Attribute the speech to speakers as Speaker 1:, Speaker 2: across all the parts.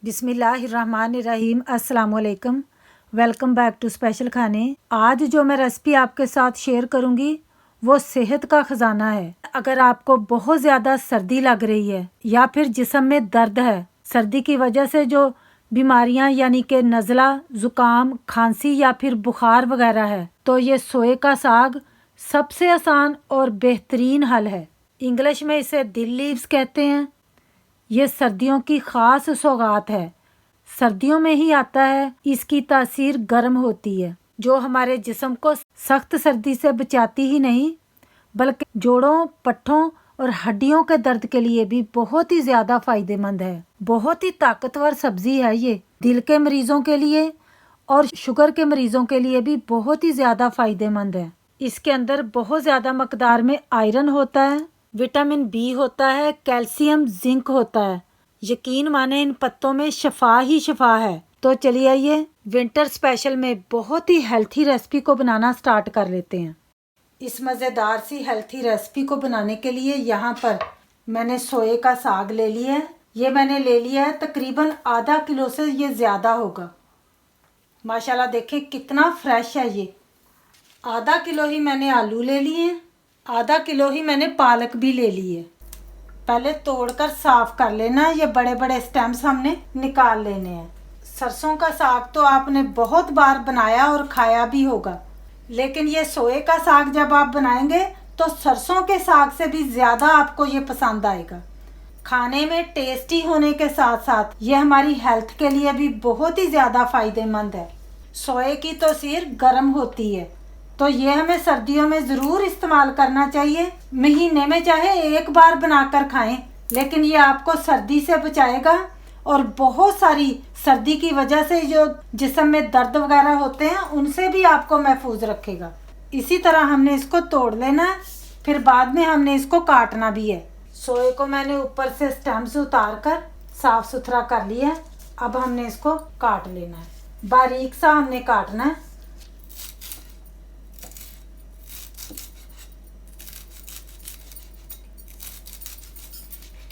Speaker 1: बिस्मिल्लाहिर्रहमानिर्रहीम। अस्सलाम वालेकुम। वेलकम बैक टू स्पेशल खाने। आज जो मैं रेसिपी आपके साथ शेयर करूंगी वो सेहत का ख़जाना है। अगर आपको बहुत ज़्यादा सर्दी लग रही है या फिर जिस्म में दर्द है, सर्दी की वजह से जो बीमारियां यानी कि नज़ला, ज़ुकाम, खांसी या फिर बुखार वगैरह है, तो ये सोए का साग सबसे आसान और बेहतरीन हल है। इंग्लिश में इसे दिल लीव्स कहते हैं। ये सर्दियों की ख़ास सौगात है। सर्दियों में ही आता है। इसकी तासीर गर्म होती है जो हमारे जिस्म को सख्त सर्दी से बचाती ही नहीं बल्कि जोड़ों, पट्ठों और हड्डियों के दर्द के लिए भी बहुत ही ज़्यादा फ़ायदेमंद है। बहुत ही ताकतवर सब्ज़ी है ये। दिल के मरीज़ों के लिए और शुगर के मरीज़ों के लिए भी बहुत ही ज़्यादा फ़ायदेमंद है। इसके अंदर बहुत ज़्यादा मकदार में आयरन होता है, विटामिन बी होता है, कैल्शियम, जिंक होता है। यकीन माने इन पत्तों में शफा ही शफा है। तो चलिए आइए विंटर स्पेशल में बहुत ही हेल्थी रेसिपी को बनाना स्टार्ट कर लेते हैं। इस मज़ेदार सी हेल्थी रेसिपी को बनाने के लिए यहाँ पर मैंने सोए का साग ले लिया है। ये मैंने ले लिया है तकरीबन आधा किलो से ये ज़्यादा होगा। माशाल्लाह देखें कितना फ्रेश है ये। आधा किलो ही मैंने आलू ले लिए, आधा किलो ही मैंने पालक भी ले ली है। पहले तोड़कर साफ कर लेना। ये बड़े बड़े स्टेम्स हमने निकाल लेने हैं। सरसों का साग तो आपने बहुत बार बनाया और खाया भी होगा, लेकिन ये सोए का साग जब आप बनाएंगे तो सरसों के साग से भी ज़्यादा आपको ये पसंद आएगा। खाने में टेस्टी होने के साथ साथ ये हमारी हेल्थ के लिए भी बहुत ही ज़्यादा फ़ायदेमंद है। सोए की तासीर गर्म होती है, तो ये हमें सर्दियों में ज़रूर इस्तेमाल करना चाहिए। महीने में चाहे एक बार बनाकर खाएं, लेकिन ये आपको सर्दी से बचाएगा और बहुत सारी सर्दी की वजह से जो जिस्म में दर्द वगैरह होते हैं उनसे भी आपको महफूज रखेगा। इसी तरह हमने इसको तोड़ लेना है, फिर बाद में हमने इसको काटना भी है। सोए को मैंने ऊपर से स्टेम्स उतार कर साफ सुथरा कर लिया है। अब हमने इसको काट लेना है। बारीक सा हमने काटना है।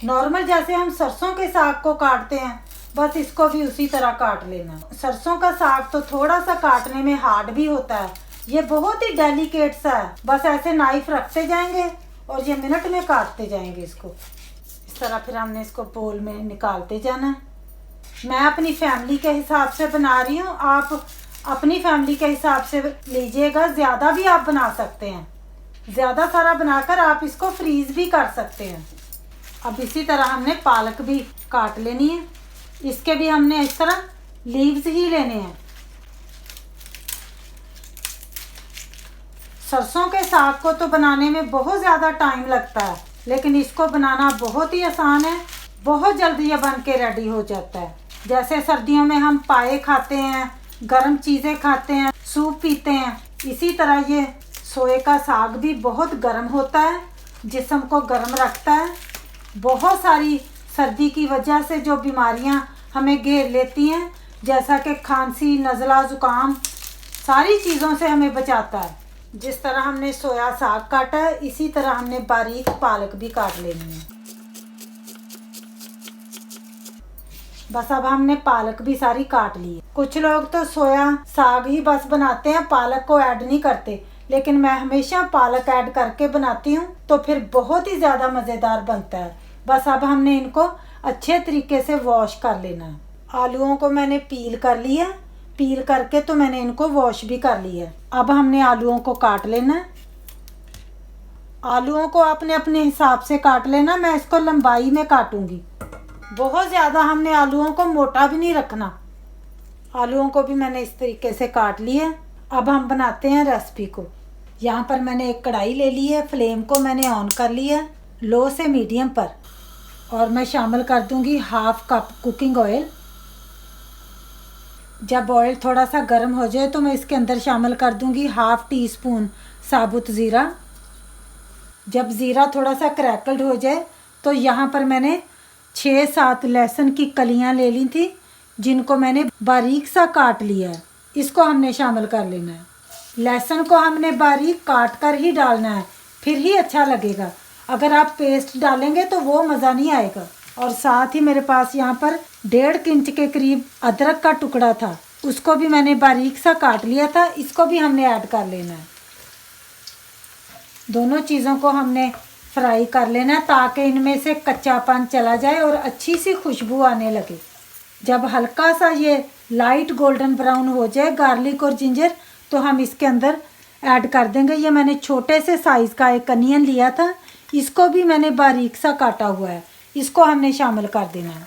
Speaker 1: नॉर्मल जैसे हम सरसों के साग को काटते हैं, बस इसको भी उसी तरह काट लेना। सरसों का साग तो थोड़ा सा काटने में हार्ड भी होता है। ये बहुत ही डेलिकेट सा है। बस ऐसे नाइफ रखते जाएंगे और ये मिनट में काटते जाएंगे इसको। इस तरह फिर हमने इसको बोल में निकालते जाना है। मैं अपनी फैमिली के हिसाब से बना रही हूँ, आप अपनी फैमिली के हिसाब से लीजिएगा। ज़्यादा भी आप बना सकते हैं। ज़्यादा सारा बनाकर आप इसको फ्रीज भी कर सकते हैं। अब इसी तरह हमने पालक भी काट लेनी है। इसके भी हमने इस तरह लीव्स ही लेने हैं। सरसों के साग को तो बनाने में बहुत ज़्यादा टाइम लगता है, लेकिन इसको बनाना बहुत ही आसान है। बहुत जल्दी ये बन के रेडी हो जाता है। जैसे सर्दियों में हम पाए खाते हैं, गर्म चीज़ें खाते हैं, सूप पीते हैं, इसी तरह ये सोए का साग भी बहुत गर्म होता है, जिस्म को गर्म रखता है। बहुत सारी सर्दी की वजह से जो बीमारियां हमें घेर लेती हैं, जैसा कि खांसी, नज़ला, ज़ुकाम, सारी चीज़ों से हमें बचाता है। जिस तरह हमने सोया साग काटा है, इसी तरह हमने बारीक पालक भी काट लेनी है। बस अब हमने पालक भी सारी काट ली है। कुछ लोग तो सोया साग ही बस बनाते हैं, पालक को ऐड नहीं करते, लेकिन मैं हमेशा पालक ऐड करके बनाती हूँ, तो फिर बहुत ही ज़्यादा मज़ेदार बनता है। बस अब हमने इनको अच्छे तरीके से वॉश कर लेना है। आलूओं को मैंने पील कर लिया। पील करके तो मैंने इनको वॉश भी कर लिया। अब हमने आलूओं को काट लेना है। आलूओं को आपने अपने हिसाब से काट लेना। मैं इसको लंबाई में काटूंगी। बहुत ज़्यादा हमने आलूओं को मोटा भी नहीं रखना। आलूओं को भी मैंने इस तरीके से काट लिया। अब हम बनाते हैं रेसिपी को। यहाँ पर मैंने एक कढ़ाई ले ली है। फ्लेम को मैंने ऑन कर लिया लो से मीडियम पर, और मैं शामिल कर दूंगी हाफ कप कुकिंग ऑयल। जब ऑयल थोड़ा सा गर्म हो जाए तो मैं इसके अंदर शामिल कर दूंगी हाफ टी स्पून साबुत ज़ीरा। जब ज़ीरा थोड़ा सा क्रैकल्ड हो जाए तो यहाँ पर मैंने 6-7 लहसुन की कलियाँ ले ली थी, जिनको मैंने बारीक सा काट लिया है। इसको हमने शामिल कर लेना है। लहसुन को हमने बारीक काट कर ही डालना है, फिर ही अच्छा लगेगा। अगर आप पेस्ट डालेंगे तो वो मज़ा नहीं आएगा। और साथ ही मेरे पास यहाँ पर 1.5 इंच के करीब अदरक का टुकड़ा था, उसको भी मैंने बारीक सा काट लिया था, इसको भी हमने ऐड कर लेना है। दोनों चीज़ों को हमने फ्राई कर लेना है ताकि इनमें से कच्चापन चला जाए और अच्छी सी खुशबू आने लगे। जब हल्का सा ये लाइट गोल्डन ब्राउन हो जाए गार्लिक और जिंजर, तो हम इसके अंदर ऐड कर देंगे। ये मैंने छोटे से साइज़ का एक अनियन लिया था, इसको भी मैंने बारीक सा काटा हुआ है, इसको हमने शामिल कर देना है।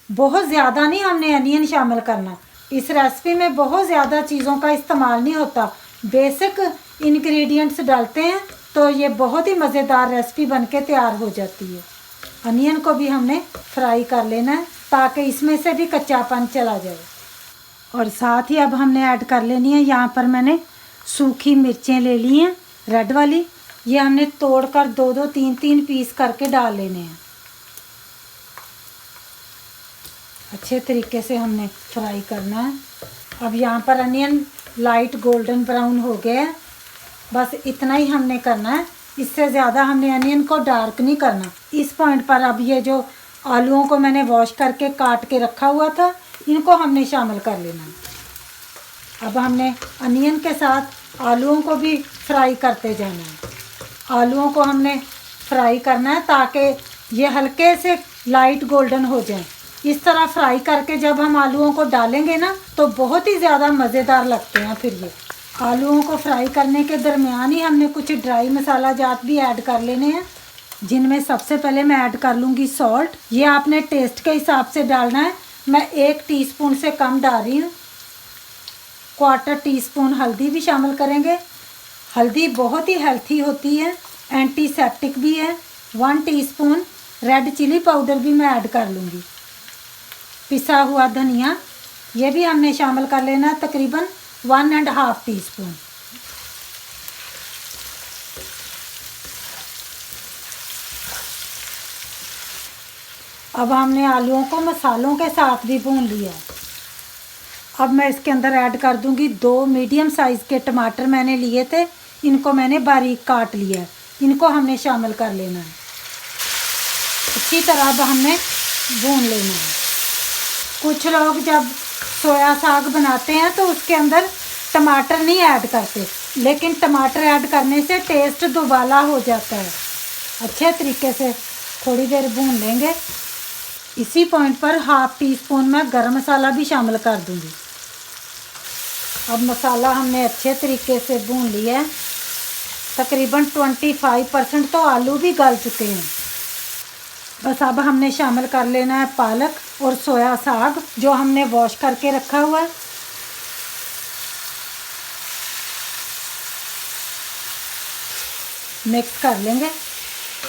Speaker 1: बहुत ज़्यादा नहीं हमने अनियन शामिल करना। इस रेसिपी में बहुत ज़्यादा चीज़ों का इस्तेमाल नहीं होता, बेसिक इंग्रेडिएंट्स डालते हैं तो ये बहुत ही मज़ेदार रेसिपी बनके तैयार हो जाती है। अनियन को भी हमने फ्राई कर लेना है ताकि इसमें से भी कच्चापन चला जाए। और साथ ही अब हमने ऐड कर लेनी है, यहाँ पर मैंने सूखी मिर्चें ले ली हैं रेड वाली, ये हमने तोड़कर 2-2 3-3 पीस करके डाल लेने हैं। अच्छे तरीके से हमने फ्राई करना है। अब यहाँ पर अनियन लाइट गोल्डन ब्राउन हो गया है, बस इतना ही हमने करना है, इससे ज़्यादा हमने अनियन को डार्क नहीं करना। इस पॉइंट पर अब ये जो आलूओं को मैंने वॉश करके काट के रखा हुआ था, इनको हमने शामिल कर लेना है। अब हमने अनियन के साथ आलूओं को भी फ्राई करते जाना है। आलूओं को हमने फ्राई करना है ताकि ये हल्के से लाइट गोल्डन हो जाएं। इस तरह फ्राई करके जब हम आलूओं को डालेंगे ना तो बहुत ही ज़्यादा मज़ेदार लगते हैं। फिर ये आलूओं को फ्राई करने के दरमियान ही हमने कुछ ड्राई मसाला जात भी ऐड कर लेने हैं, जिनमें सबसे पहले मैं ऐड कर लूँगी सॉल्ट। ये आपने टेस्ट के हिसाब से डालना है, मैं 1 टीस्पून से कम डाल रही हूँ। 1/4 टीस्पून हल्दी भी शामिल करेंगे। हल्दी बहुत ही हेल्थी होती है, एंटीसेप्टिक भी है। 1 टीस्पून रेड चिली पाउडर भी मैं ऐड कर लूँगी। पिसा हुआ धनिया ये भी हमने शामिल कर लेना है, तकरीबन 1.5 टीस्पून। अब हमने आलूओं को मसालों के साथ भी भून लिया है। अब मैं इसके अंदर ऐड कर दूंगी 2 मीडियम साइज़ के टमाटर मैंने लिए थे, इनको मैंने बारीक काट लिया है, इनको हमने शामिल कर लेना है। अच्छी तरह अब हमने भून लेना है। कुछ लोग जब सोया साग बनाते हैं तो उसके अंदर टमाटर नहीं ऐड करते, लेकिन टमाटर ऐड करने से टेस्ट दुबाला हो जाता है। अच्छे तरीके से थोड़ी देर भून लेंगे। इसी पॉइंट पर 1/2 टीस्पून मैं गरम मसाला भी शामिल कर दूंगी। अब मसाला हमने अच्छे तरीके से भून लिया है, तकरीबन 25% तो आलू भी गल चुके हैं। बस अब हमने शामिल कर लेना है पालक और सोया साग जो हमने वॉश करके रखा हुआ है। मिक्स कर लेंगे।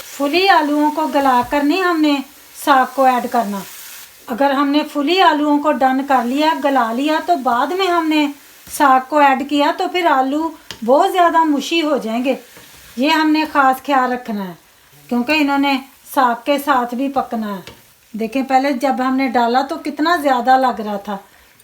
Speaker 1: फुली आलूओं को गलाकर नहीं हमने साग को ऐड करना। अगर हमने फुली आलूओं को डन कर लिया, गला लिया, तो बाद में हमने साग को ऐड किया तो फिर आलू बहुत ज़्यादा मुशी हो जाएंगे। ये हमने ख़ास ख्याल रखना है क्योंकि इन्होंने साग के साथ भी पकना है। देखें पहले जब हमने डाला तो कितना ज़्यादा लग रहा था,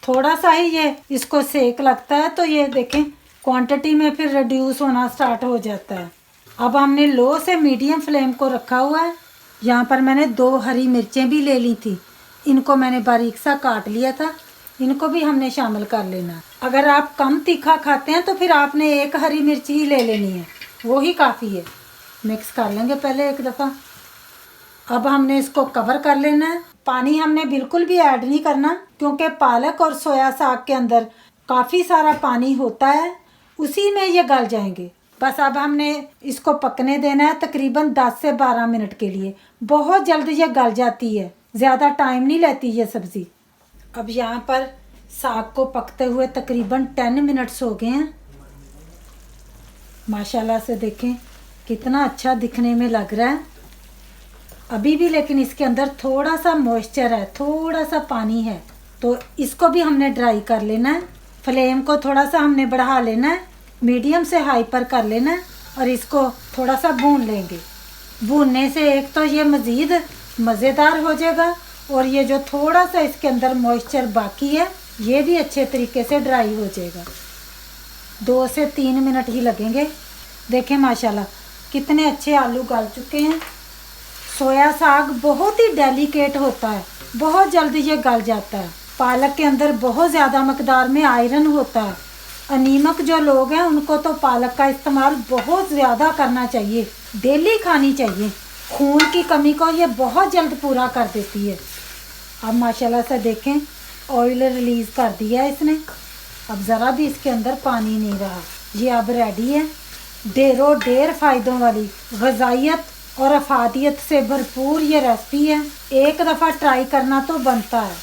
Speaker 1: थोड़ा सा ही ये इसको सेक लगता है तो ये देखें क्वांटिटी में फिर रिड्यूस होना स्टार्ट हो जाता है। अब हमने लो से मीडियम फ्लेम को रखा हुआ है। यहाँ पर मैंने 2 हरी मिर्चें भी ले ली थी, इनको मैंने बारीक सा काट लिया था, इनको भी हमने शामिल कर लेना। अगर आप कम तीखा खाते हैं तो फिर आपने 1 हरी मिर्च ही ले लेनी है, वो ही काफ़ी है। मिक्स कर लेंगे पहले एक दफ़ा। अब हमने इसको कवर कर लेना है। पानी हमने बिल्कुल भी ऐड नहीं करना क्योंकि पालक और सोया साग के अंदर काफ़ी सारा पानी होता है, उसी में ये गल जाएंगे। बस अब हमने इसको पकने देना है तकरीबन 10 से 12 मिनट के लिए। बहुत जल्द ये गल जाती है, ज़्यादा टाइम नहीं लेती ये सब्ज़ी। अब यहाँ पर साग को पकते हुए तकरीबन 10 मिनट्स हो गए हैं। माशाल्लाह से देखें कितना अच्छा दिखने में लग रहा है। अभी भी लेकिन इसके अंदर थोड़ा सा मॉइस्चर है, थोड़ा सा पानी है, तो इसको भी हमने ड्राई कर लेना है। फ्लेम को थोड़ा सा हमने बढ़ा लेना है, मीडियम से हाई पर कर लेना है और इसको थोड़ा सा भून लेंगे। भूनने से एक तो ये मज़ीद मज़ेदार हो जाएगा और ये जो थोड़ा सा इसके अंदर मॉइस्चर बाकी है ये भी अच्छे तरीके से ड्राई हो जाएगा। 2 से 3 मिनट ही लगेंगे। देखें माशाल्लाह कितने अच्छे आलू गल चुके हैं। सोया साग बहुत ही डेलिकेट होता है, बहुत जल्दी ये गल जाता है। पालक के अंदर बहुत ज़्यादा मकदार में आयरन होता है। अनीमिक जो लोग हैं उनको तो पालक का इस्तेमाल बहुत ज़्यादा करना चाहिए, डेली खानी चाहिए। खून की कमी को ये बहुत जल्द पूरा कर देती है। अब माशाल्लाह से देखें, ऑयल रिलीज़ कर दिया है इसने। अब ज़रा भी इसके अंदर पानी नहीं रहा। ये अब रेडी है। ढेरों ढेर फ़ायदों वाली, ग़िज़ाइयत और अफादियत से भरपूर ये रेसिपी है। एक दफ़ा ट्राई करना तो बनता है।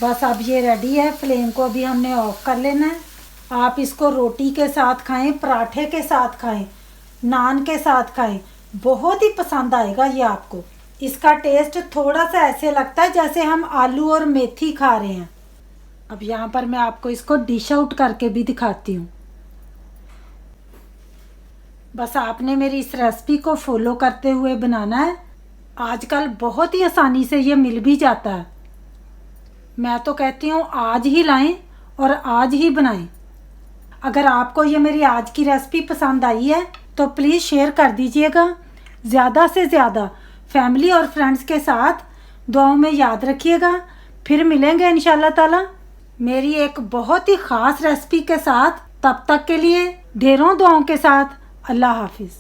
Speaker 1: बस अब ये रेडी है। फ्लेम को भी हमने ऑफ कर लेना है। आप इसको रोटी के साथ खाएं, पराठे के साथ खाएं, नान के साथ खाएं, बहुत ही पसंद आएगा ये आपको। इसका टेस्ट थोड़ा सा ऐसे लगता है जैसे हम आलू और मेथी खा रहे हैं। अब यहाँ पर मैं आपको इसको डिश आउट करके भी दिखाती हूँ। बस आपने मेरी इस रेसिपी को फॉलो करते हुए बनाना है। आजकल बहुत ही आसानी से ये मिल भी जाता है। मैं तो कहती हूँ आज ही लाएं और आज ही बनाएं। अगर आपको ये मेरी आज की रेसिपी पसंद आई है तो प्लीज़ शेयर कर दीजिएगा। ज़्यादा से ज़्यादा फैमिली और फ्रेंड्स के साथ दुआओं में याद रखिएगा। फिर मिलेंगे इंशाल्लाह ताला मेरी एक बहुत ही ख़ास रेसिपी के साथ। तब तक के लिए ढेरों दुआओं के साथ अल्लाह हाफिज़।